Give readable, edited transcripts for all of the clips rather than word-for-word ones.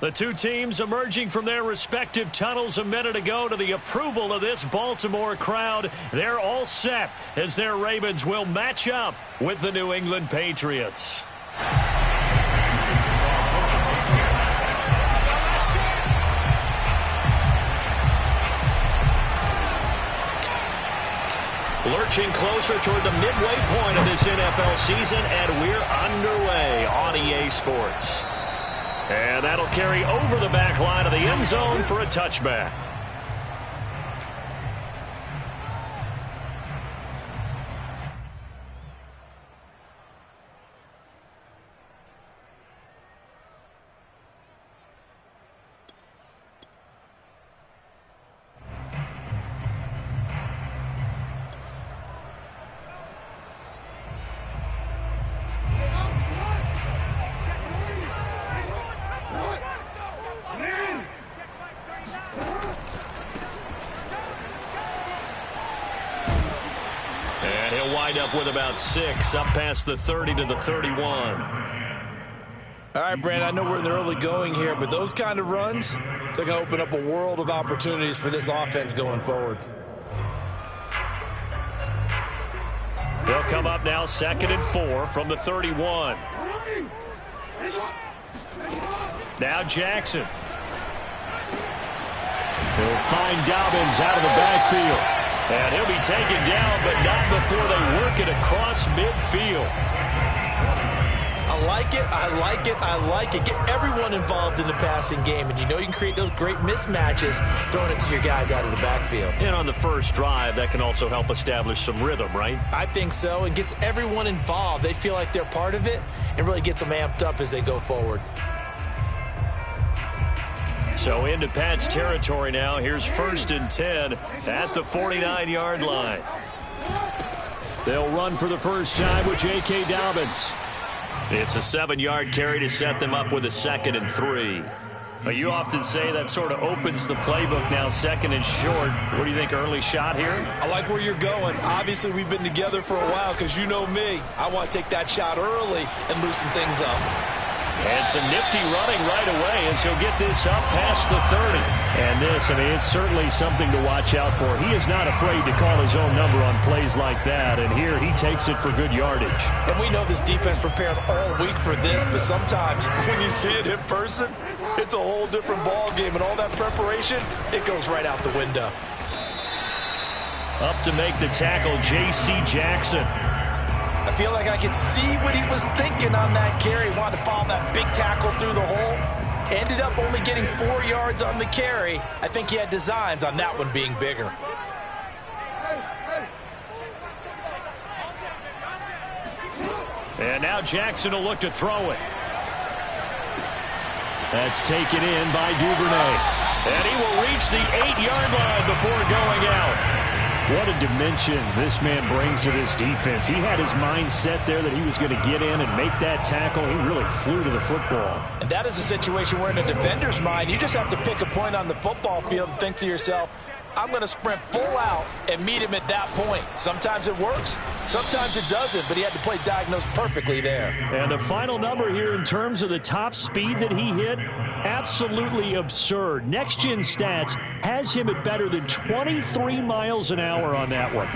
The two teams emerging from their respective tunnels a minute ago to the approval of this Baltimore crowd. They're all set as their Ravens will match up with the New England Patriots. Lurching closer toward the midway point of this NFL season, and we're underway on EA Sports. And that'll carry over the back line of the end zone for a touchback. With about 6, up past the 30 to the 31. All right, Brandon, I know we're in the early going here, but those kind of runs, they're going to open up a world of opportunities for this offense going forward. They'll come up now 2nd and 4 from the 31. Now Jackson. He'll find Dobbins out of the backfield. And he'll be taken down, but not before they work it across midfield. I like it, I like it, I like it. Get everyone involved in the passing game, and you know you can create those great mismatches throwing it to your guys out of the backfield. And on the first drive, that can also help establish some rhythm, right? I think so, and gets everyone involved. They feel like they're part of it, and really gets them amped up as they go forward. So into Pat's territory now. Here's 1st and 10 at the 49-yard line. They'll run for the first time with J.K. Dobbins. It's a 7-yard carry to set them up with a 2nd and 3. But you often say that sort of opens the playbook now, 2nd and short. What do you think, early shot here? I like where you're going. Obviously, we've been together for a while because you know me. I want to take that shot early and loosen things up. And some nifty running right away as he'll get this up past the 30. And this, I mean, it's certainly something to watch out for. He is not afraid to call his own number on plays like that. And here he takes it for good yardage. And we know this defense prepared all week for this, but sometimes when you see it in person, it's a whole different ball game. And all that preparation, it goes right out the window. Up to make the tackle, J.C. Jackson. I feel like I could see what he was thinking on that carry. Wanted to follow that big tackle through the hole. Ended up only getting 4 yards on the carry. I think he had designs on that one being bigger. And now Jackson will look to throw it. That's taken in by Duvernay. And he will reach the 8-yard line before going out. What a dimension this man brings to this defense. He had his mind set there that he was going to get in and make that tackle. He really flew to the football. And that is a situation where in a defender's mind, you just have to pick a point on the football field and think to yourself, I'm going to sprint full out and meet him at that point. Sometimes it works, sometimes it doesn't, but he had to play diagnosed perfectly there. And the final number here in terms of the top speed that he hit, absolutely absurd. Next Gen Stats has him at better than 23 miles an hour on that one.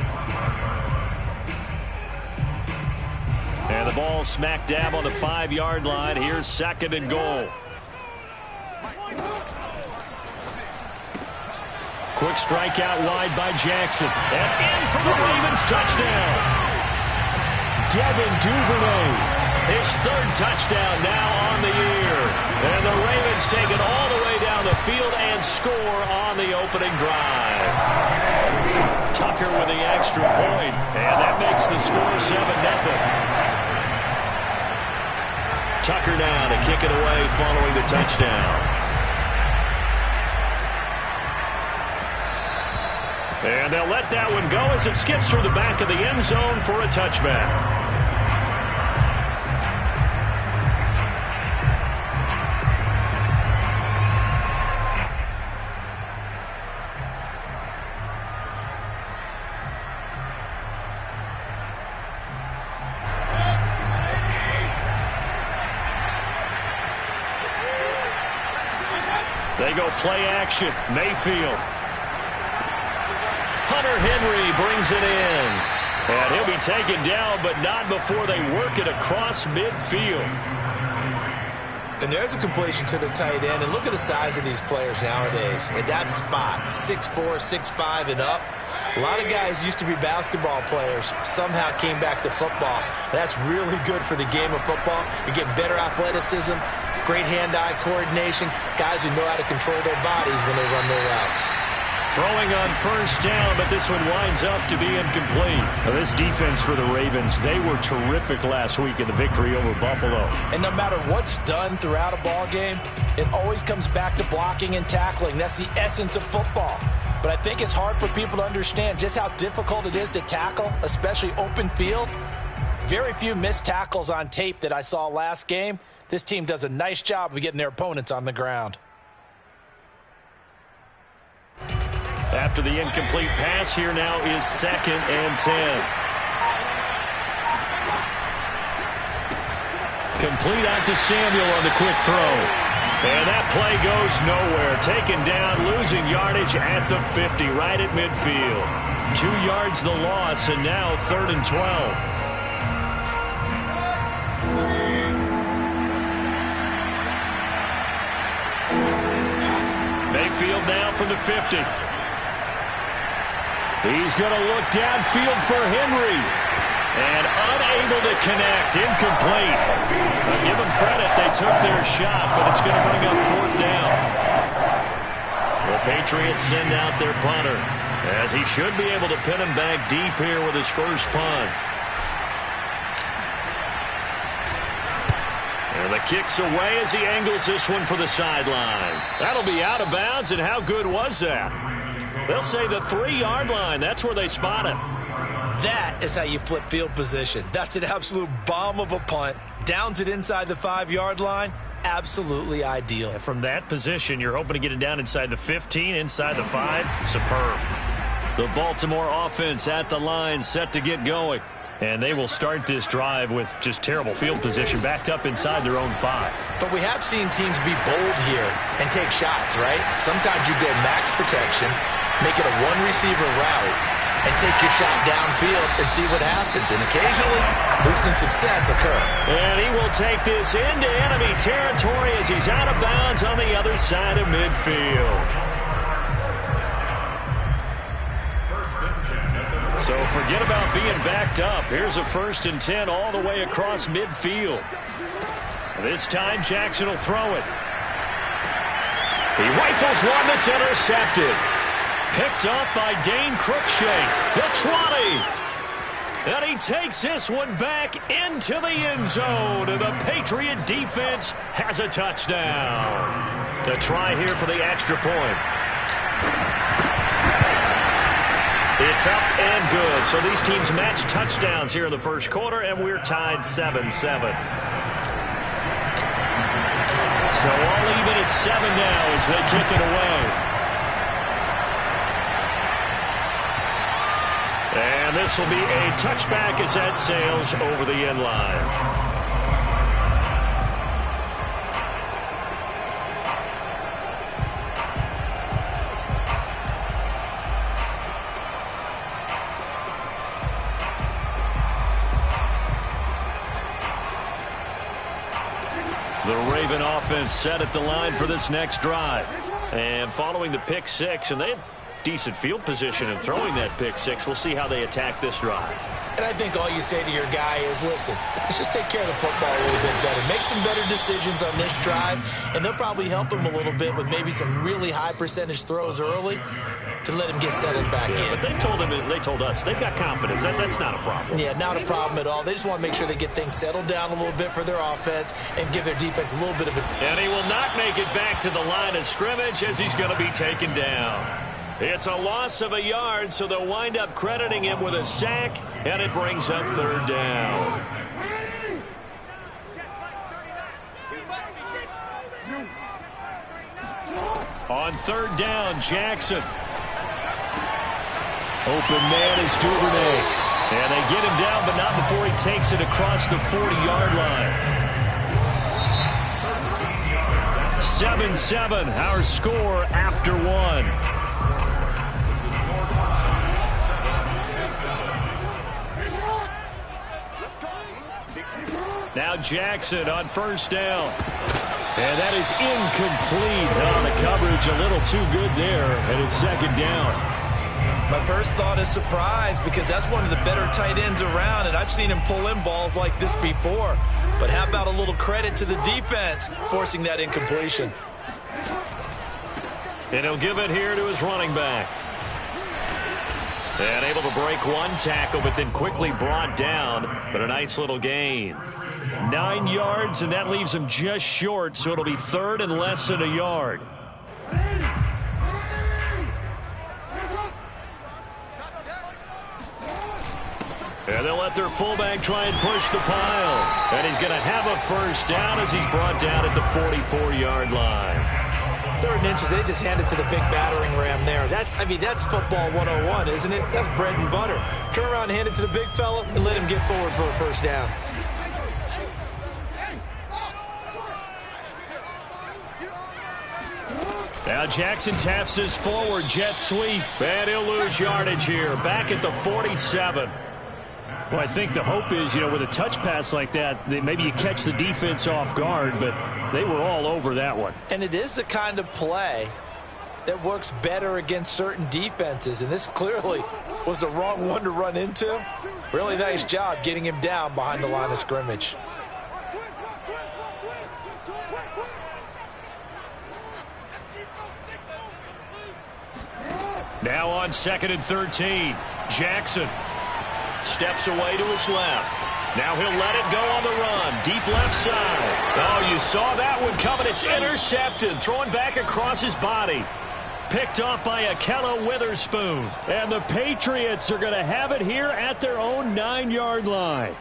And the ball smack dab on the 5-yard line. Here's 2nd and goal. Quick strike out wide by Jackson. And in for the Ravens touchdown. Devin Duvernay. His 3rd touchdown now on the year. And the Ravens take it all the way down the field and score on the opening drive. Tucker with the extra point. And that makes the score 7-0. Tucker now to kick it away following the touchdown. And they'll let that one go as it skips through the back of the end zone for a touchback. They go play action. Mayfield. Hunter Henry brings it in. And he'll be taken down, but not before they work it across midfield. And there's a completion to the tight end. And look at the size of these players nowadays. At that spot, 6'4", 6'5", and up. A lot of guys used to be basketball players, somehow came back to football. That's really good for the game of football. You get better athleticism, great hand-eye coordination, guys who know how to control their bodies when they run their routes. Throwing on first down, but this one winds up to be incomplete. Now, this defense for the Ravens, they were terrific last week in the victory over Buffalo. And no matter what's done throughout a ball game, it always comes back to blocking and tackling. That's the essence of football. But I think it's hard for people to understand just how difficult it is to tackle, especially open field. Very few missed tackles on tape that I saw last game. This team does a nice job of getting their opponents on the ground. After the incomplete pass, here now is 2nd and 10. Complete out to Samuel on the quick throw. And that play goes nowhere. Taken down, losing yardage at the 50, right at midfield. 2 yards the loss, and now 3rd and 12. Mayfield now from the 50. He's going to look downfield for Henry. And unable to connect. Incomplete. I'll give them credit. They took their shot, but it's going to bring up 4th down. The Patriots send out their punter, as he should be able to pin him back deep here with his first punt. And the kick's away as he angles this one for the sideline. That'll be out of bounds, and how good was that? They'll say the 3-yard line. That's where they spot him. That is how you flip field position. That's an absolute bomb of a punt. Downs it inside the 5-yard line. Absolutely ideal. And from that position, you're hoping to get it down inside the 15, inside the 5. Superb. The Baltimore offense at the line, set to get going. And they will start this drive with just terrible field position, backed up inside their own 5. But we have seen teams be bold here and take shots, right? Sometimes you go max protection, make it a one-receiver route, and take your shot downfield and see what happens. And occasionally, we've seen success occur. And he will take this into enemy territory as he's out of bounds on the other side of midfield. So forget about being backed up. Here's a 1st and 10 all the way across midfield. This time, Jackson will throw it. He rifles one that's intercepted. Picked up by Dane Cruikshank. The 20. And he takes this one back into the end zone. And the Patriot defense has a touchdown. The try here for the extra point. It's up and good. So these teams match touchdowns here in the first quarter, and we're tied 7-7. So all even at 7 now as they kick it away. And this will be a touchback as that sails over the end line. The Raven offense set at the line for this next drive. And following the pick 6, and they had decent field position in throwing that pick 6. We'll see how they attack this drive. And I think all you say to your guy is, listen, let's just take care of the football a little bit better. Make some better decisions on this drive, and they'll probably help him a little bit with maybe some really high percentage throws early to let him get settled back in. But they told us they've got confidence. That's not a problem. Yeah, not a problem at all. They just want to make sure they get things settled down a little bit for their offense and give their defense a little bit of a... And he will not make it back to the line of scrimmage as he's going to be taken down. It's a loss of a yard, so they'll wind up crediting him with a sack, and it brings up 3rd down. On 3rd down, Jackson. Open man is Duvernay. And they get him down, but not before he takes it across the 40-yard line. 7-7, our score after one. Now Jackson on first down. And that is incomplete. Oh, the coverage a little too good there, and it's second down. My first thought is surprise, because that's one of the better tight ends around, and I've seen him pull in balls like this before. But how about a little credit to the defense forcing that incompletion? And he'll give it here to his running back. And able to break one tackle, but then quickly brought down. But a nice little gain. 9 yards, and that leaves him just short, so it'll be third and less than a yard. And they'll let their fullback try and push the pile. And he's going to have a first down as he's brought down at the 44-yard line. 3rd and inches, they just hand it to the big battering ram there. That's football 101, isn't it? That's bread and butter. Turn around and hand it to the big fella and let him get forward for a first down. Now Jackson taps this forward jet sweep, and he'll lose yardage here. Back at the 47. Well, I think the hope is, with a touch pass like that maybe you catch the defense off guard, but they were all over that one. And it is the kind of play that works better against certain defenses, and this clearly was the wrong one to run into. Really nice job getting him down behind the line of scrimmage. Now on 2nd and 13, Jackson steps away to his left. Now he'll let it go on the run. Deep left side. Oh, you saw that one coming. It's intercepted. Throwing back across his body. Picked off by Akello Witherspoon. And the Patriots are going to have it here at their own 9-yard line.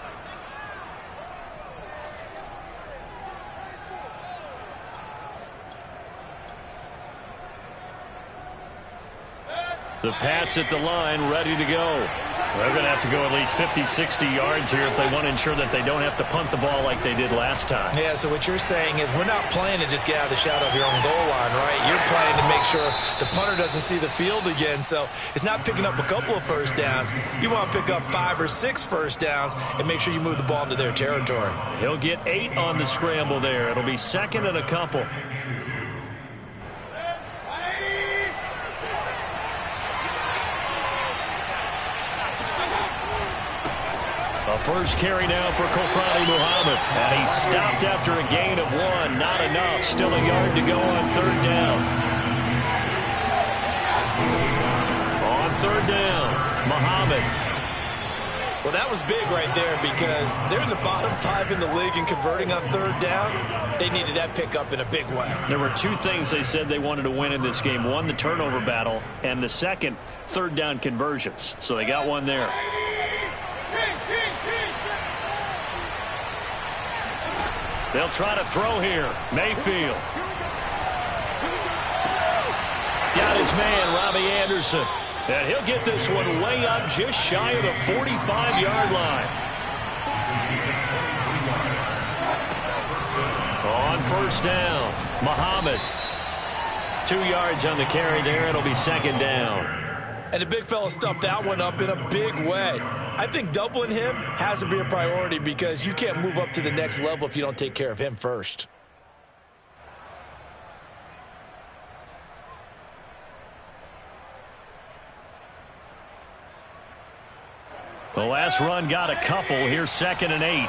The Pats at the line, ready to go. They're going to have to go at least 50, 60 yards here if they want to ensure that they don't have to punt the ball like they did last time. Yeah, so what you're saying is we're not playing to just get out of the shadow of your own goal line, right? You're playing to make sure the punter doesn't see the field again. So it's not picking up a couple of first downs. You want to pick up 5 or 6 first downs and make sure you move the ball into their territory. He'll get 8 on the scramble there. It'll be 2nd and a couple. A first carry now for Kofrani Muhammad. And he's stopped after a gain of 1. Not enough. Still a yard to go on 3rd down. On 3rd down, Muhammad. Well, that was big right there because they're in the bottom 5 in the league and converting on 3rd down. They needed that pickup in a big way. There were 2 things they said they wanted to win in this game. 1, the turnover battle, and the second, 3rd down conversions. So they got 1 there. They'll try to throw here. Mayfield. Got his man, Robbie Anderson. And he'll get this one way up just shy of the 45-yard line. On 1st down, Muhammad. 2 yards on the carry there. It'll be 2nd down. And the big fella stuffed that one up in a big way. I think doubling him has to be a priority because you can't move up to the next level if you don't take care of him first. The last run got a couple. Here's 2nd and 8.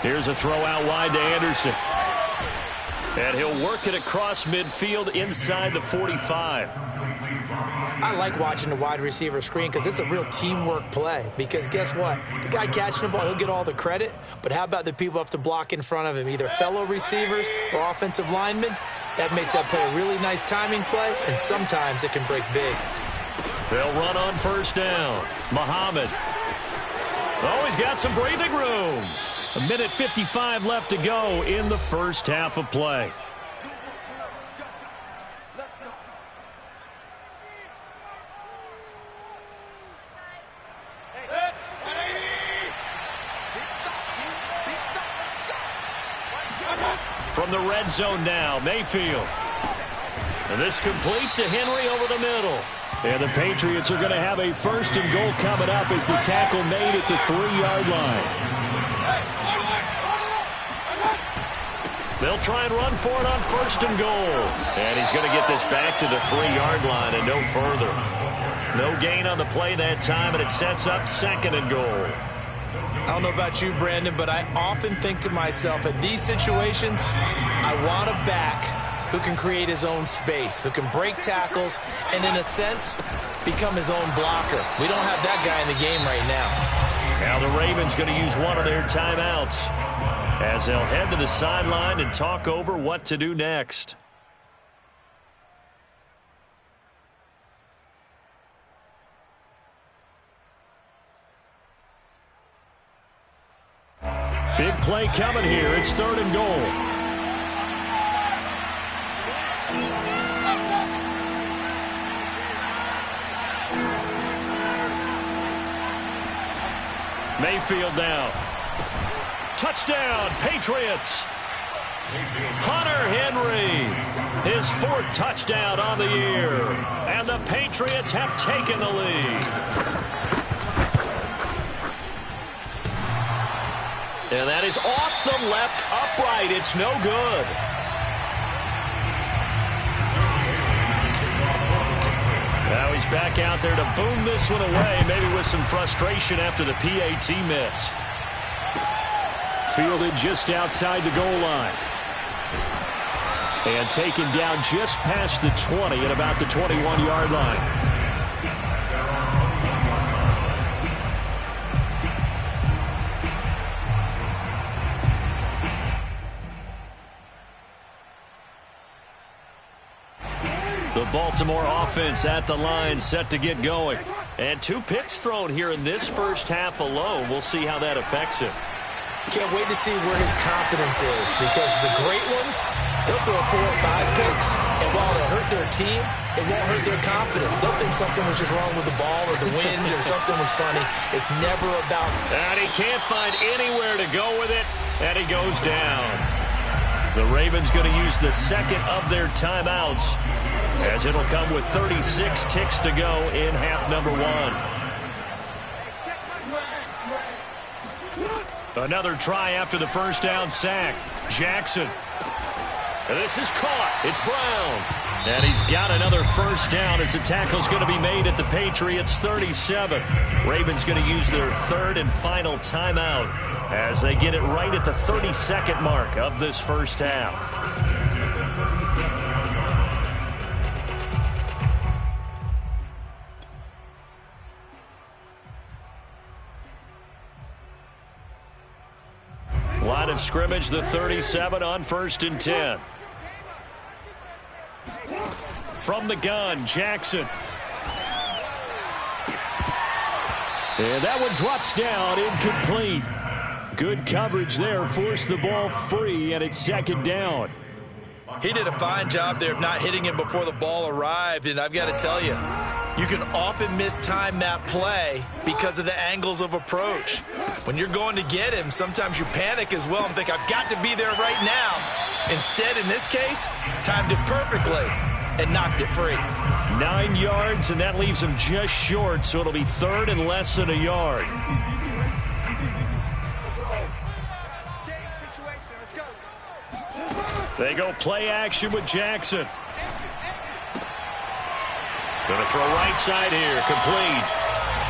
Here's a throw out wide to Anderson. And he'll work it across midfield inside the 45. I like watching the wide receiver screen because it's a real teamwork play. Because guess what? The guy catching the ball, he'll get all the credit. But how about the people up to block in front of him? Either fellow receivers or offensive linemen. That makes that play a really nice timing play. And sometimes it can break big. They'll run on 1st down. Muhammad. Oh, he's got some breathing room. 1:55 left to go in the first half of play. from the red zone now. Mayfield. And this complete to Henry over the middle. And the Patriots are going to have a 1st and goal coming up as the tackle made at the 3-yard line. They'll try and run for it on 1st and goal. And he's going to get this back to the 3-yard line and no further. No gain on the play that time, and it sets up 2nd and goal. I don't know about you, Brandon, but I often think to myself, at these situations, I want a back who can create his own space, who can break tackles, and in a sense, become his own blocker. We don't have that guy in the game right now. Now the Ravens going to use one of their timeouts as they'll head to the sideline and talk over what to do next. Big play coming here. It's 3rd and goal. Mayfield now. Touchdown, Patriots. Hunter Henry, his 4th touchdown on the year. And the Patriots have taken the lead. And that is off the left upright. It's no good. Now he's back out there to boom this one away, maybe with some frustration after the PAT miss. Fielded just outside the goal line. And taken down just past the 20 at about the 21-yard line. The Baltimore offense at the line, set to get going. And 2 picks thrown here in this first half alone. We'll see how that affects him. Can't wait to see where his confidence is, because the great ones, they'll throw 4 or 5 picks, and while it'll hurt their team, it won't hurt their confidence. They'll think something was just wrong with the ball or the wind or something was funny. It's never about... And he can't find anywhere to go with it, and he goes down. The Ravens going to use the 2nd of their timeouts, as it'll come with 36 ticks to go in half number 1. Another try after the first down sack. Jackson. And this is caught. It's Brown. And he's got another first down as the tackle's going to be made at the Patriots 37. Ravens going to use their 3rd and final timeout as they get it right at the 32nd mark of this first half. Line of scrimmage, the 37 on 1st and 10. From the gun, Jackson. And that one drops down, incomplete. Good coverage there, forced the ball free, and it's 2nd down. He did a fine job there of not hitting him before the ball arrived, and I've got to tell you, you can often mistime that play because of the angles of approach. When you're going to get him, sometimes you panic as well and think, I've got to be there right now. Instead, in this case, timed it perfectly and knocked it free. 9 yards, and that leaves him just short, so it'll be 3rd and less than a yard. They go play action with Jackson. Going to throw right side here, complete.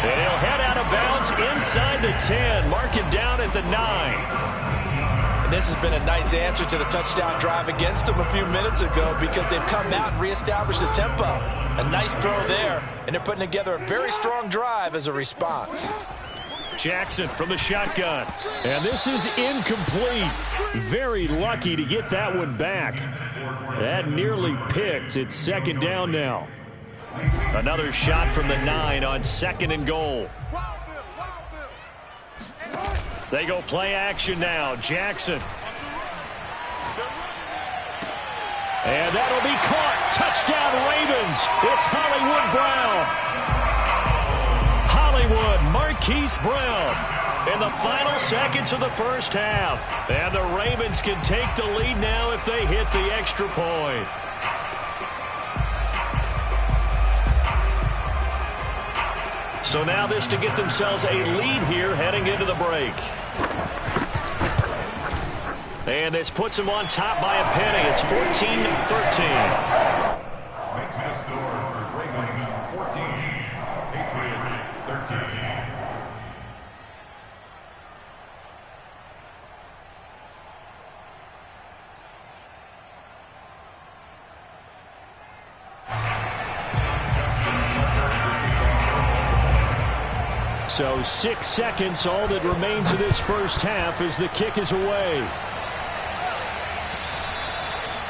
And he'll head out of bounds inside the 10, mark it down at the 9. And this has been a nice answer to the touchdown drive against them a few minutes ago, because they've come out and reestablished the tempo. A nice throw there, and they're putting together a very strong drive as a response. Jackson from the shotgun. And this is incomplete. Very lucky to get that one back. That nearly picked. It's 2nd down now. Another shot from the 9 on 2nd and goal. They go play action now. Jackson. And that'll be caught. Touchdown Ravens. It's Hollywood Brown. Hollywood Marquise Brown. in the final seconds of the first half. And the Ravens can take the lead now if they hit the extra point. So now this to get themselves a lead here heading into the break. And this puts them on top by a penny. It's 14-13. Makes the score Ravens 14, Patriots 13. So 6 seconds, all that remains of this first half as the kick is away.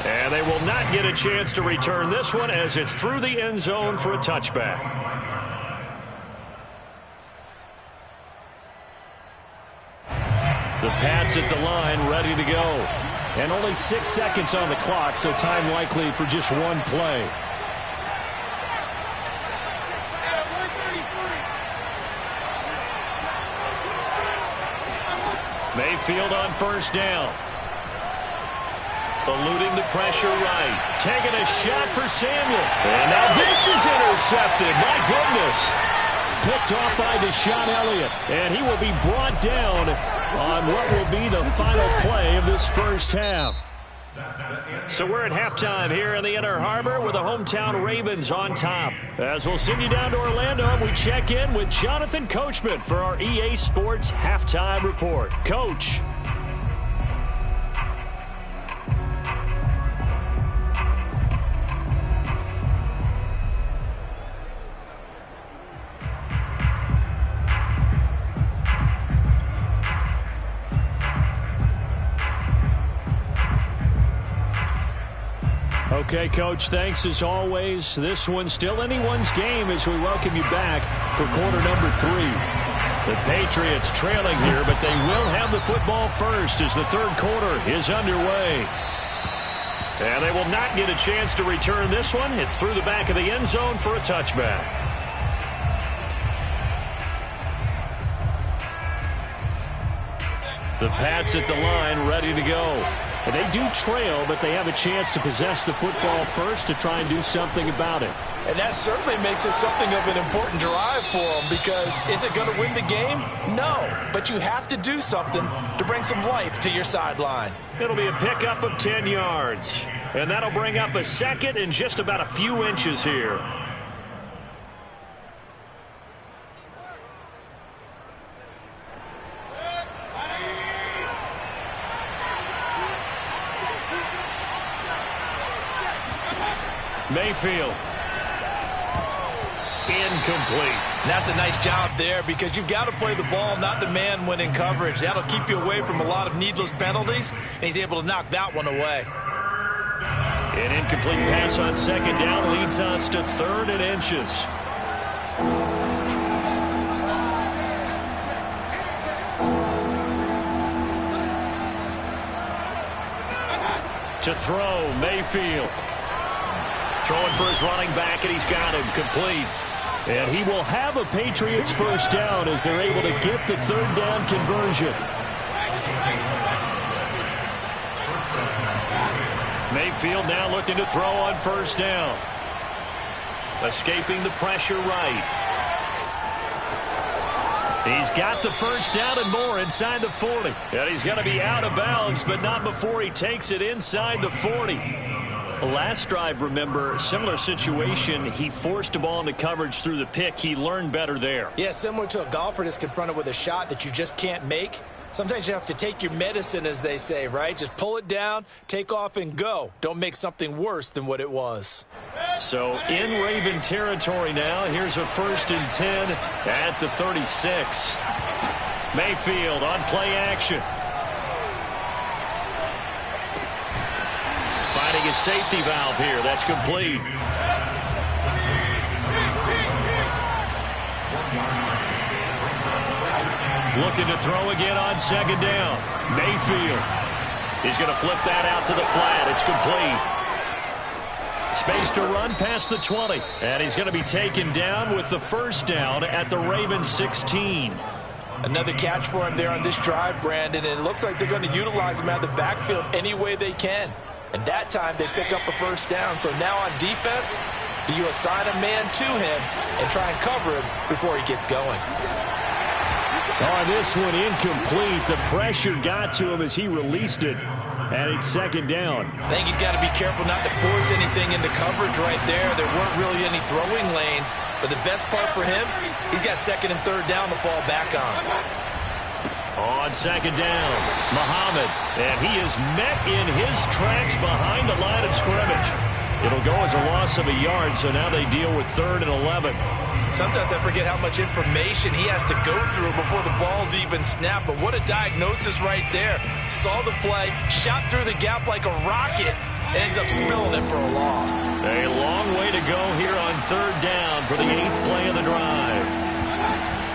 And they will not get a chance to return this one as it's through the end zone for a touchback. The Pats at the line, ready to go. And only 6 seconds on the clock, so time likely for just one play. Mayfield on first down. Eluding the pressure right. Taking a shot for Samuel. And now this is intercepted. My goodness. Picked off by Deshaun Elliott. And he will be brought down on what will be the final play of this first half. So we're at halftime here in the Inner Harbor with the hometown Ravens on top. As we'll send you down to Orlando, we check in with Jonathan Coachman for our EA Sports Halftime Report. Coach. Okay, Coach, thanks as always. This one's still anyone's game as we welcome you back for quarter number 3. The Patriots trailing here, but they will have the football first as the third quarter is underway. And they will not get a chance to return this one. It's through the back of the end zone for a touchback. The Pats at the line, ready to go. And they do trail, but they have a chance to possess the football first to try and do something about it. And that certainly makes it something of an important drive for them, because is it going to win the game? No, but you have to do something to bring some life to your sideline. It'll be a pickup of 10 yards. And that'll bring up a second and just about a few inches here. Mayfield. Incomplete. That's a nice job there, because you've got to play the ball, not the man when in coverage. That'll keep you away from a lot of needless penalties, and he's able to knock that one away. An incomplete pass on second down leads us to 3rd and inches. To throw, Mayfield. Throwing for his running back, and he's got him complete. And he will have a Patriots first down as they're able to get the 3rd down conversion. Mayfield now looking to throw on first down. Escaping the pressure right. He's got the first down and more inside the 40. And he's going to be out of bounds, but not before he takes it inside the 40. Last drive, remember, similar situation. He forced a ball into coverage through the pick. He learned better there. Yeah, similar to a golfer that's confronted with a shot that you just can't make. Sometimes you have to take your medicine, as they say, right? Just pull it down, take off, and go. Don't make something worse than what it was. So in Raven territory now. Here's a 1st and 10 at the 36. Mayfield on play action. Finding a safety valve here. That's complete. Looking to throw again on second down. Mayfield. He's going to flip that out to the flat. It's complete. Space to run past the 20. And he's going to be taken down with the first down at the Ravens 16. Another catch for him there on this drive, Brandon, and it looks like they're going to utilize him out of the backfield any way they can. And that time they pick up a first down. So now on defense, do you assign a man to him and try and cover him before he gets going? Oh, this one incomplete. The pressure got to him as he released it. And it's second down. I think he's got to be careful not to force anything into coverage right there. There weren't really any throwing lanes. But the best part for him, he's got second and third down to fall back on. On second down, Muhammad. And he is met in his tracks behind the line of scrimmage. It'll go as a loss of a yard, so now they deal with 3rd and 11. Sometimes I forget how much information he has to go through before the ball's even snapped. But what a diagnosis right there. Saw the play, shot through the gap like a rocket, ends up spilling it for a loss. A long way to go here on 3rd down for the 8th play of the drive.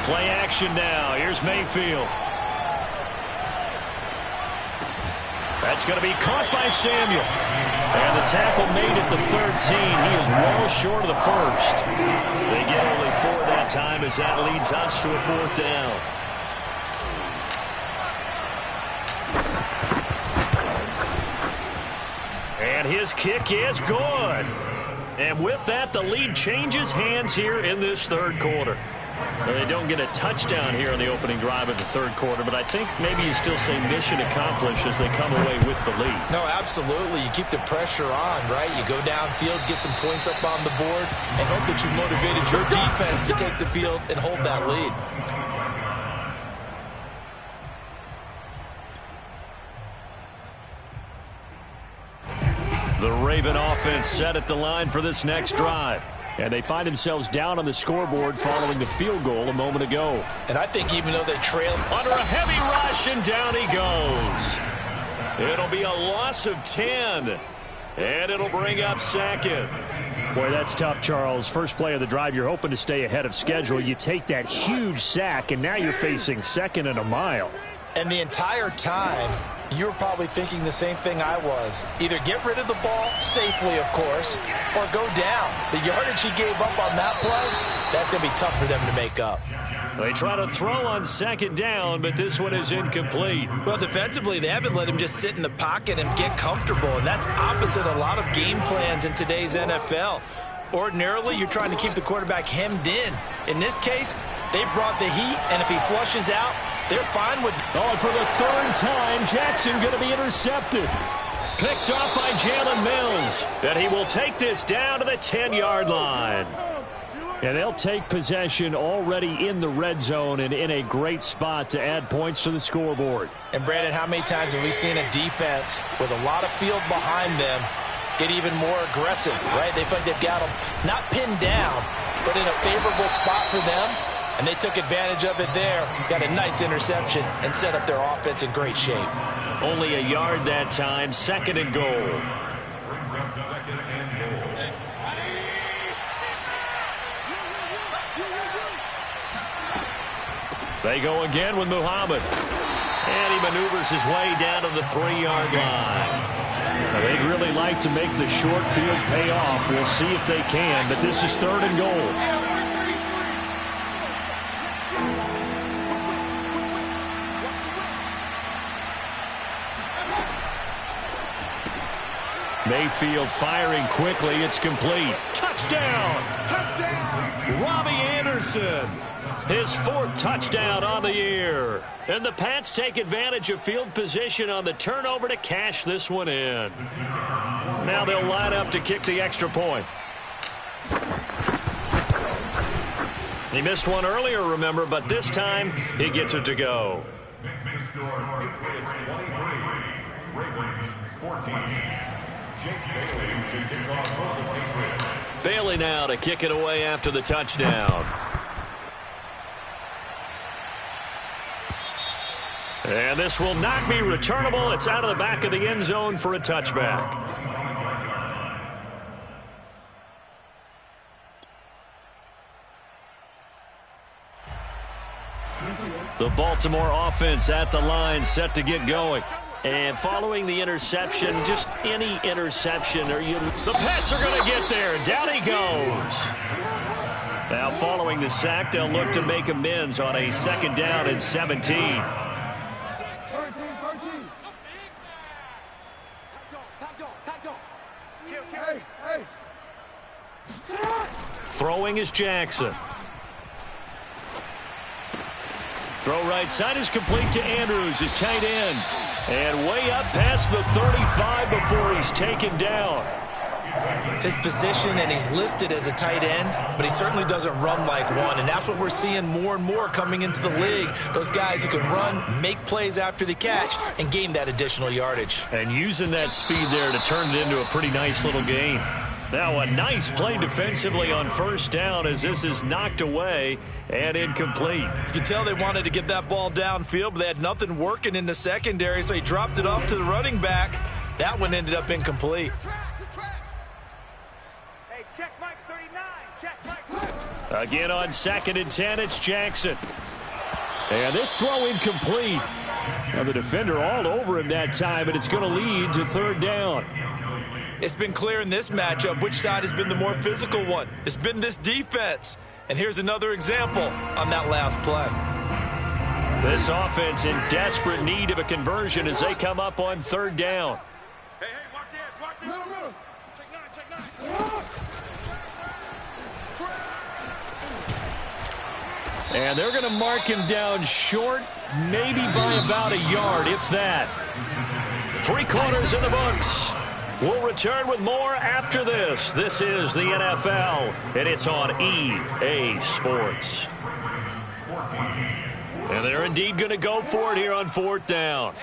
Play action now. Here's Mayfield. That's going to be caught by Samuel. And the tackle made at the 13. He is well short of the first. They get only 4 that time as that leads us to a 4th down. And his kick is good. And with that, the lead changes hands here in this 3rd quarter. Well, they don't get a touchdown here in the opening drive of the 3rd quarter, but I think maybe you still say mission accomplished as they come away with the lead. No, absolutely. You keep the pressure on, right? You go downfield, get some points up on the board, and hope that you've motivated your defense to take the field and hold that lead. The Raven offense set at the line for this next drive. And they find themselves down on the scoreboard following the field goal a moment ago. And I think even though they trailed under a heavy rush, and down he goes. It'll be a loss of 10. And it'll bring up 2nd. Boy, that's tough, Charles. First play of the drive, you're hoping to stay ahead of schedule. You take that huge sack, and now you're facing 2nd and a mile. And the entire time, you were probably thinking the same thing I was. Either get rid of the ball, safely of course, or go down. The yardage he gave up on that play, that's going to be tough for them to make up. They try to throw on 2nd down, but this one is incomplete. Well, defensively, they haven't let him just sit in the pocket and get comfortable, and that's opposite a lot of game plans in today's NFL. Ordinarily, you're trying to keep the quarterback hemmed in. In this case, they brought the heat, and if he flushes out, they're fine with. Oh, and for the 3rd time, Jackson going to be intercepted. Picked off by Jalen Mills. And he will take this down to the 10-yard line. And they'll take possession already in the red zone and in a great spot to add points to the scoreboard. And, Brandon, how many times have we seen a defense with a lot of field behind them get even more aggressive, right? They feel like they've got them not pinned down, but in a favorable spot for them. And they took advantage of it there. Got a nice interception and set up their offense in great shape. Only a yard that time. 2nd and goal. Brings up 2nd and goal. They go again with Muhammad. And he maneuvers his way down to the 3-yard line. Now, they'd really like to make the short field pay off. We'll see if they can, but this is 3rd and goal. Mayfield firing quickly. It's complete. Touchdown! Touchdown! Robbie Anderson. His 4th touchdown on the year. And the Pats take advantage of field position on the turnover to cash this one in. Now they'll line up to kick the extra point. He missed one earlier, remember, but this time he gets it to go. Mixing score, Patriots 23, Ravens 14. Bailey to kick off for the Patriots. Bailey now to kick it away after the touchdown. And this will not be returnable. It's out of the back of the end zone for a touchback. The Baltimore offense at the line, set to get going. And following the interception, just any interception, the Pats are going to get there. Down he goes. Now following the sack, they'll look to make amends on a 2nd down and 17. Throwing is Jackson. Throw right side is complete to Andrews, his tight end. And way up past the 35 before he's taken down. His position, and he's listed as a tight end, but he certainly doesn't run like one. And that's what we're seeing more and more coming into the league. Those guys who can run, make plays after the catch, and gain that additional yardage. And using that speed there to turn it into a pretty nice little game. Now a nice play defensively on 1st down as this is knocked away and incomplete. You can tell they wanted to get that ball downfield, but they had nothing working in the secondary, so he dropped it off to the running back. That one ended up incomplete. Hey, check Mike 39. Check Mike. Again on 2nd and 10, it's Jackson. And this throw incomplete. Now the defender all over him that time, and it's going to lead to 3rd down. It's been clear in this matchup which side has been the more physical one. It's been this defense. And here's another example on that last play. This offense in desperate need of a conversion as they come up on 3rd down. Hey, watch the edge. Watch it. Middle. Check 9. And they're going to mark him down short, maybe by about a yard, if that. 3/4 in the books. We'll return with more after this. This is the NFL, and it's on EA Sports. And they're indeed going to go for it here on 4th down.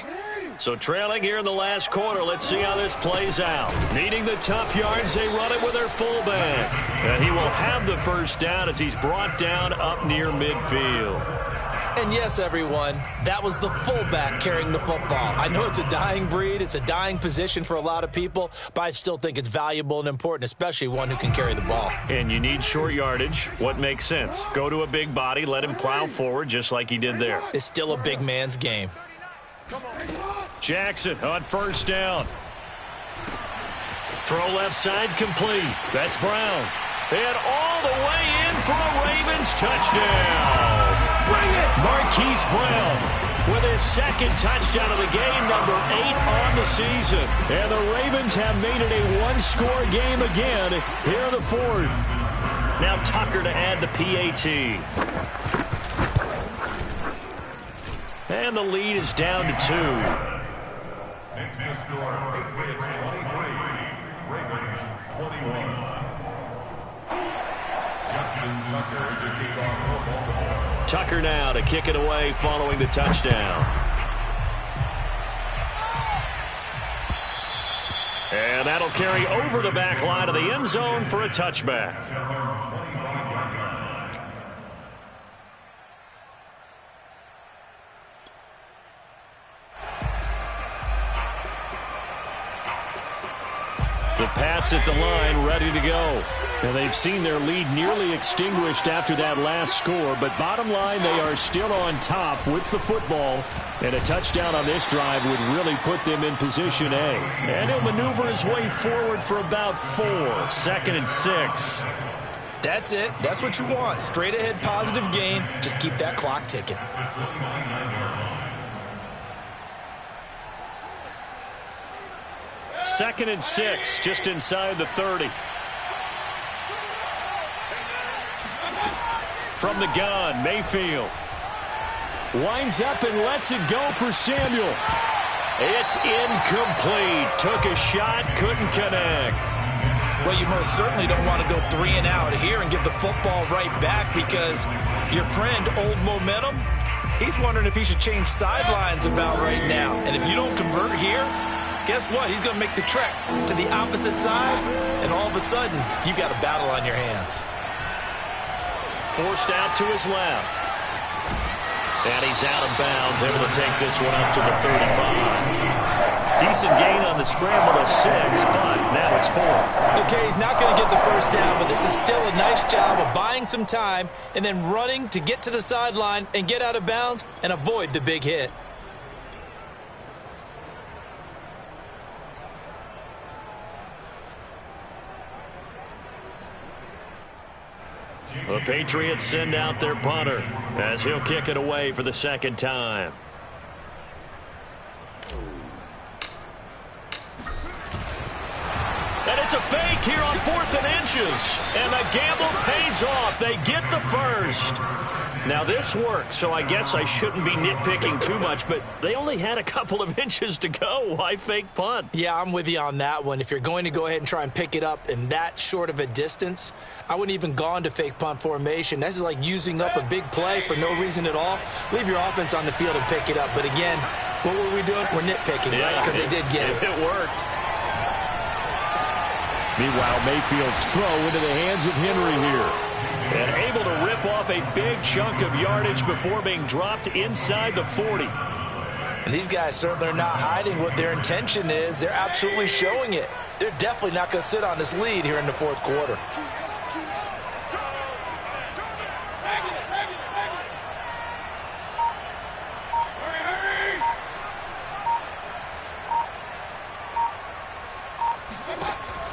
So trailing here in the last quarter, let's see how this plays out. Needing the tough yards, they run it with their fullback. And he will have the 1st down as he's brought down up near midfield. And yes, everyone, that was the fullback carrying the football. I know it's a dying breed. It's a dying position for a lot of people, but I still think it's valuable and important, especially one who can carry the ball. And you need short yardage. What makes sense? Go to a big body, let him plow forward just like he did there. It's still a big man's game. Jackson on 1st down. Throw left side complete. That's Brown. And all the way in for a Ravens touchdown. Marquise Brown with his 2nd touchdown of the game, number 8 on the season. And the Ravens have made it a 1-score game again here in the 4th. Now Tucker to add the PAT. And the lead is down to 2. Next the score, Patriots 23, Ravens 21. Justin Tucker to kick off for Baltimore. Tucker now to kick it away following the touchdown. And that'll carry over the back line of the end zone for a touchback. The Pats at the line ready to go. Now they've seen their lead nearly extinguished after that last score, but bottom line, they are still on top with the football, and a touchdown on this drive would really put them in position A. And he'll maneuver his way forward for about 4, 2nd and 6. That's it. That's what you want. Straight ahead positive gain. Just keep that clock ticking. Second and 6, just inside the 30. From the gun, Mayfield winds up and lets it go for Samuel. It's incomplete. Took a shot, couldn't connect. Well, you most certainly don't want to go 3 and out here and give the football right back, because your friend, Old Momentum, he's wondering if he should change sidelines about right now. And if you don't convert here, guess what? He's going to make the trek to the opposite side, and all of a sudden, you've got a battle on your hands. Forced out to his left. And he's out of bounds, able to take this one up to the 35. Decent gain on the scramble of 6, but now it's 4th. Okay, he's not going to get the first down, but this is still a nice job of buying some time and then running to get to the sideline and get out of bounds and avoid the big hit. The Patriots send out their punter as he'll kick it away for the second time. And it's a fake here on 4th and inches. And the gamble pays off. They get the first. Now, this worked, so I guess I shouldn't be nitpicking too much, but they only had a couple of inches to go. Why fake punt? Yeah, I'm with you on that one. If you're going to go ahead and try and pick it up in that short of a distance, I wouldn't even go into fake punt formation. This is like using up a big play for no reason at all. Leave your offense on the field and pick it up. But again, what were we doing? We're nitpicking, right? Because they did get it. It worked. Meanwhile, Mayfield's throw into the hands of Henry here. And able to rip off a big chunk of yardage before being dropped inside the 40. And these guys certainly are not hiding what their intention is. They're absolutely showing it. They're definitely not going to sit on this lead here in the fourth quarter.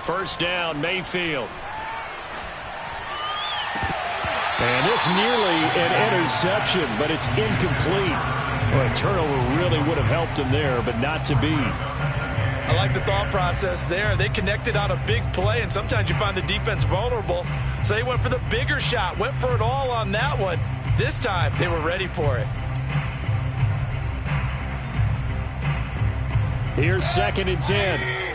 First down, Mayfield. And this nearly an interception, but it's incomplete. Well, a turnover really would have helped him there, but not to be. I like the thought process there. They connected on a big play, and sometimes you find the defense vulnerable. So they went for the bigger shot, went for it all on that one. This time, they were ready for it. Here's 2nd and 10.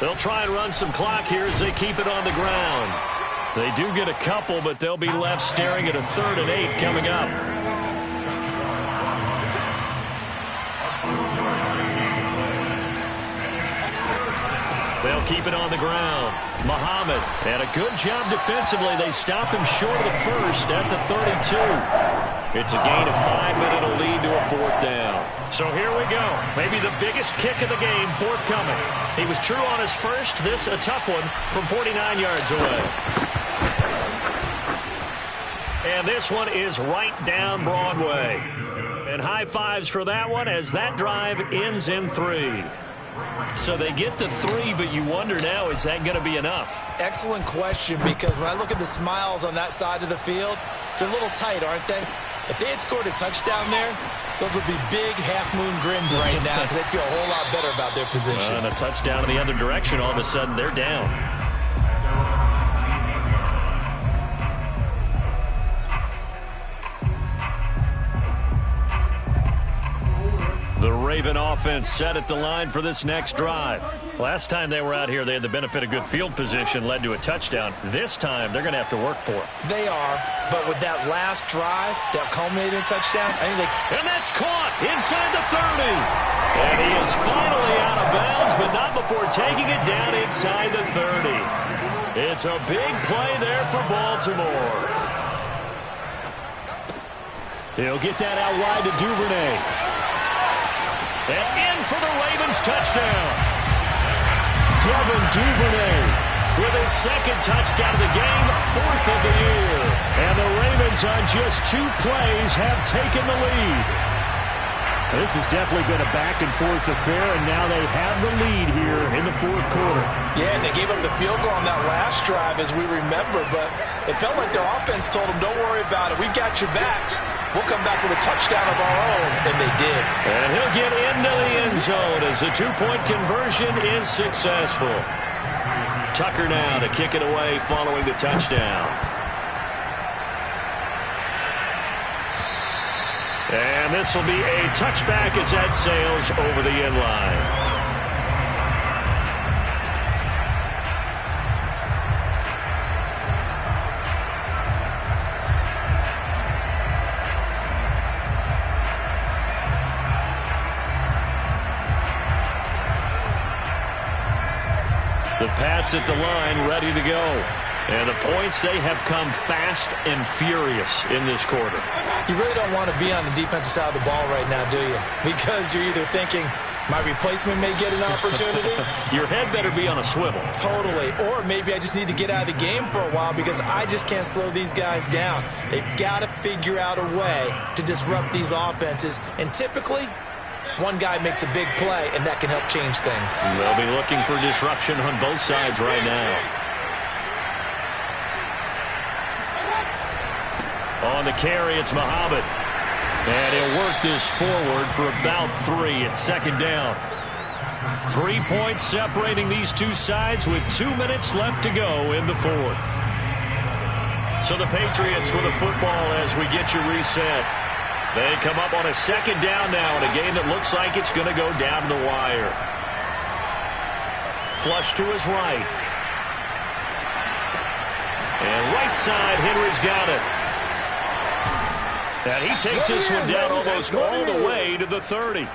They'll try and run some clock here as they keep it on the ground. They do get a couple, but they'll be left staring at a 3rd and 8 coming up. They'll keep it on the ground. Muhammad, and a good job defensively. They stop him short of the first at the 32. It's a gain of 5, but it'll lead to a 4th down. So here we go. Maybe the biggest kick of the game forthcoming. He was true on his first. This a tough one from 49 yards away. And this one is right down Broadway. And high fives for that one as that drive ends in 3. So they get the 3, but you wonder now, is that going to be enough? Excellent question, because when I look at the smiles on that side of the field, they're a little tight, aren't they? If they had scored a touchdown there, those would be big half-moon grins right now because they'd feel a whole lot better about their position. And a touchdown in the other direction, all of a sudden they're down. The Raven offense set at the line for this next drive. Last time they were out here, they had the benefit of good field position, led to a touchdown. This time, they're going to have to work for it. They are, but with that last drive, that culminated touchdown, I think they... And that's caught inside the 30. And he is finally out of bounds, but not before taking it down inside the 30. It's a big play there for Baltimore. He'll get that out wide to Duvernay. And in for the Ravens touchdown. Devin Duvernay with his 2nd touchdown of the game, 4th of the year. And the Ravens on just 2 plays have taken the lead. This has definitely been a back-and-forth affair, and now they have the lead here in the 4th quarter. Yeah, and they gave up the field goal on that last drive, as we remember, but it felt like their offense told them, don't worry about it. We've got your backs. We'll come back with a touchdown of our own, and they did. And he'll get into the end zone as the 2-point conversion is successful. Tucker now to kick it away following the touchdown. And this will be a touchback as that sails over the end line. The Pats at the line ready to go. And the points, they have come fast and furious in this quarter. You really don't want to be on the defensive side of the ball right now, do you? Because you're either thinking, my replacement may get an opportunity. Your head better be on a swivel. Totally. Or maybe I just need to get out of the game for a while because I just can't slow these guys down. They've got to figure out a way to disrupt these offenses. And typically, One guy makes a big play, and that can help change things. They'll be looking for disruption on both sides right now. On the carry, it's Muhammad. And he'll work this forward for about 3 at second down. 3 points separating these two sides with 2 minutes left to go in the fourth. So the Patriots with the football as we get you reset. They come up on a second down now in a game that looks like it's going to go down to the wire. Flush to his right. And right side, Henry's got it. And he takes this one down almost all the way to the 30.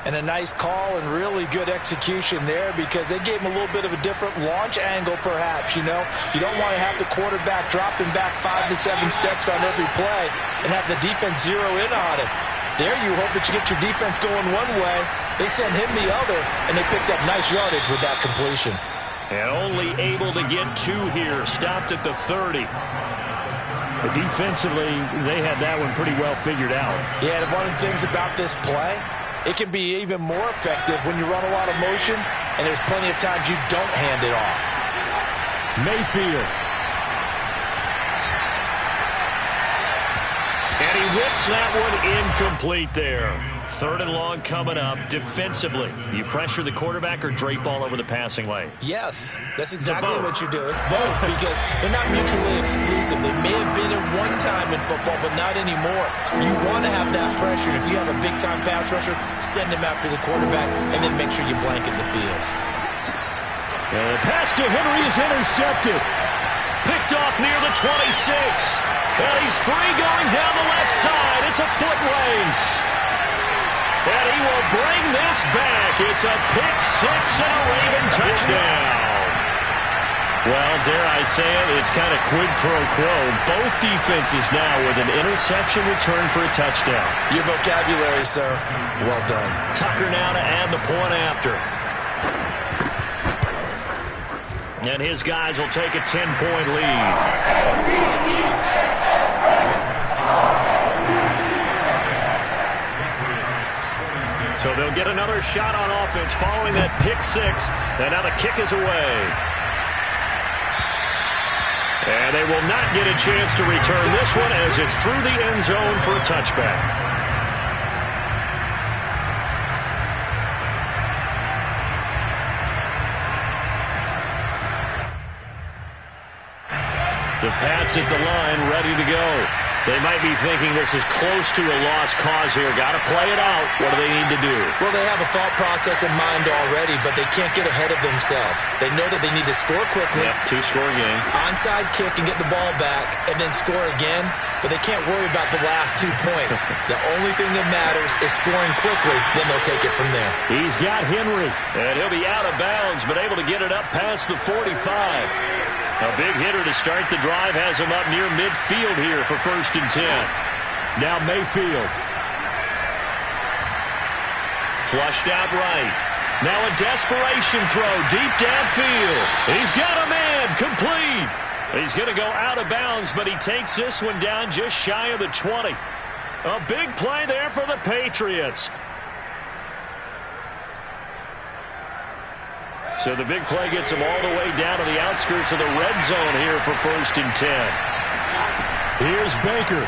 And a nice call and really good execution there because they gave him a little bit of a different launch angle perhaps, you know. You don't want to have the quarterback dropping back 5 to 7 steps on every play and have the defense zero in on it. There you hope that you get your defense going one way. They sent him the other, and they picked up nice yardage with that completion. And only able to get 2 here. Stopped at the 30. But defensively, they had that one pretty well figured out. Yeah, and one of the things about this play, it can be even more effective when you run a lot of motion, and there's plenty of times you don't hand it off. Mayfield. And he whips that one incomplete there. 3rd and long coming up. Defensively, you pressure the quarterback or drape all over the passing lane? Yes, that's exactly what you do. It's both because they're not mutually exclusive. They may have been at one time in football, but not anymore. You want to have that pressure. If you have a big-time pass rusher, send him after the quarterback, and then make sure you blanket the field. And the pass to Henry is intercepted. Picked off near the 26. And he's free going down the left side. It's a foot race. And he will bring this back. It's a pick 6 and a Raven touchdown. Well, dare I say it, it's kind of quid pro quo. Both defenses now with an interception return for a touchdown. Your vocabulary, sir. Well done. Tucker now to add the point after. And his guys will take a 10-point lead. So they'll get another shot on offense following that pick 6. And now the kick is away. And they will not get a chance to return this one as it's through the end zone for a touchback. The Pats at the line, ready to go. They might be thinking this is close to a lost cause here. Got to play it out. What do they need to do? Well, they have a thought process in mind already, but they can't get ahead of themselves. They know that they need to score quickly. Yep, 2-score game. Onside kick and get the ball back and then score again, but they can't worry about the last 2 points. The only thing that matters is scoring quickly, then they'll take it from there. He's got Henry. And he'll be out of bounds, but able to get it up past the 45. A big hitter to start the drive has him up near midfield here for 1st and 10. Now Mayfield. Flushed out right. Now a desperation throw deep downfield. He's got a man complete. He's going to go out of bounds, but he takes this one down just shy of the 20. A big play there for the Patriots. So the big play gets him all the way down to the outskirts of the red zone here for 1st and 10. Here's Baker.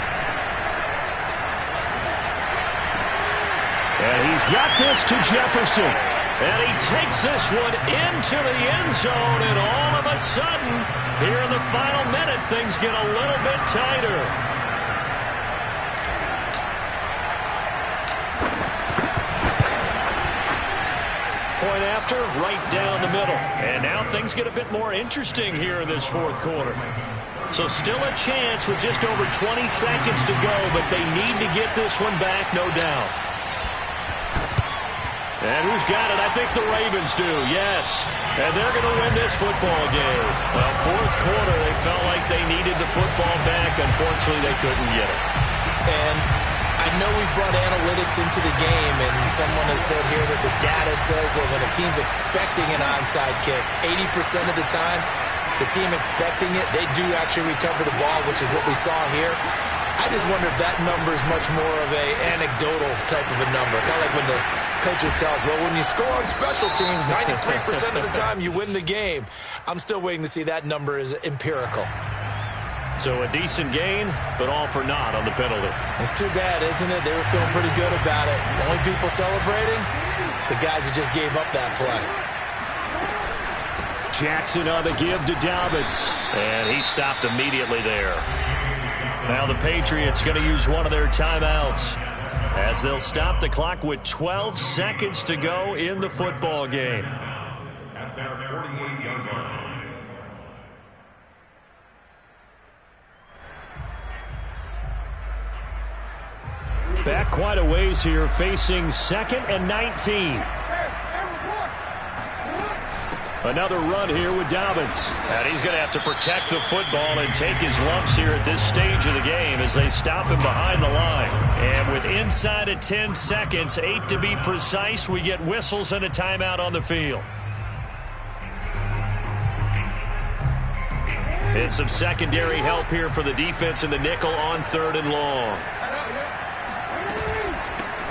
And he's got this to Jefferson. And he takes this one into the end zone. And all of a sudden, here in the final minute, things get a little bit tighter. Point after, right down the middle. And now things get a bit more interesting here in this 4th quarter. So still a chance with just over 20 seconds to go, but they need to get this one back, no doubt. And who's got it? I think the Ravens do, yes. And they're going to win this football game. Well, 4th quarter, they felt like they needed the football back. Unfortunately, they couldn't get it. And I know we brought analytics into the game, and someone has said here that the data says that when a team's expecting an onside kick, 80% of the time, the team expecting it, they do actually recover the ball, which is what we saw here. I just wonder if that number is much more of a anecdotal type of a number. Kind of like when the coaches tell us, well, when you score on special teams, 93% of the time you win the game. I'm still waiting to see that number is empirical. So a decent gain, but all for naught on the penalty. It's too bad, isn't it? They were feeling pretty good about it. The only people celebrating, the guys who just gave up that play. Jackson on the give to Dobbins. And he stopped immediately there. Now the Patriots going to use one of their timeouts as they'll stop the clock with 12 seconds to go in the football game. At their 48-yard line. Back quite a ways here, facing 2nd and 19. Another run here with Dobbins. And he's going to have to protect the football and take his lumps here at this stage of the game as they stop him behind the line. And with inside of 10 seconds, 8 to be precise, we get whistles and a timeout on the field. It's some secondary help here for the defense in the nickel on 3rd and long.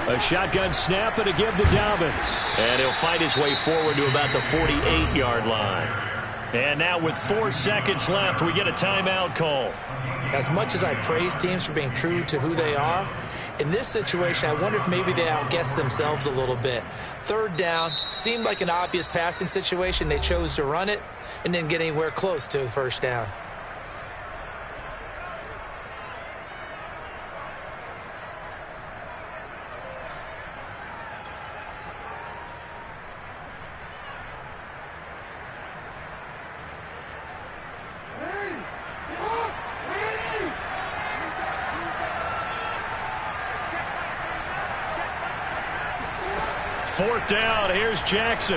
A shotgun snap and a give to Dobbins. And he'll fight his way forward to about the 48-yard line. And now with 4 seconds left, we get a timeout call. As much as I praise teams for being true to who they are, in this situation, I wonder if maybe they outguessed themselves a little bit. 3rd down seemed like an obvious passing situation. They chose to run it and didn't get anywhere close to the 1st down. Fourth down, here's Jackson.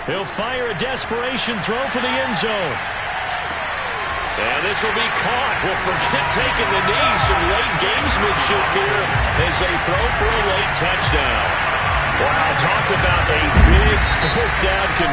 He'll fire a desperation throw for the end zone. And this will be caught. We'll forget taking the knee. Some late gamesmanship here as they throw for a late touchdown. Wow, talk about a big 4th down conversion.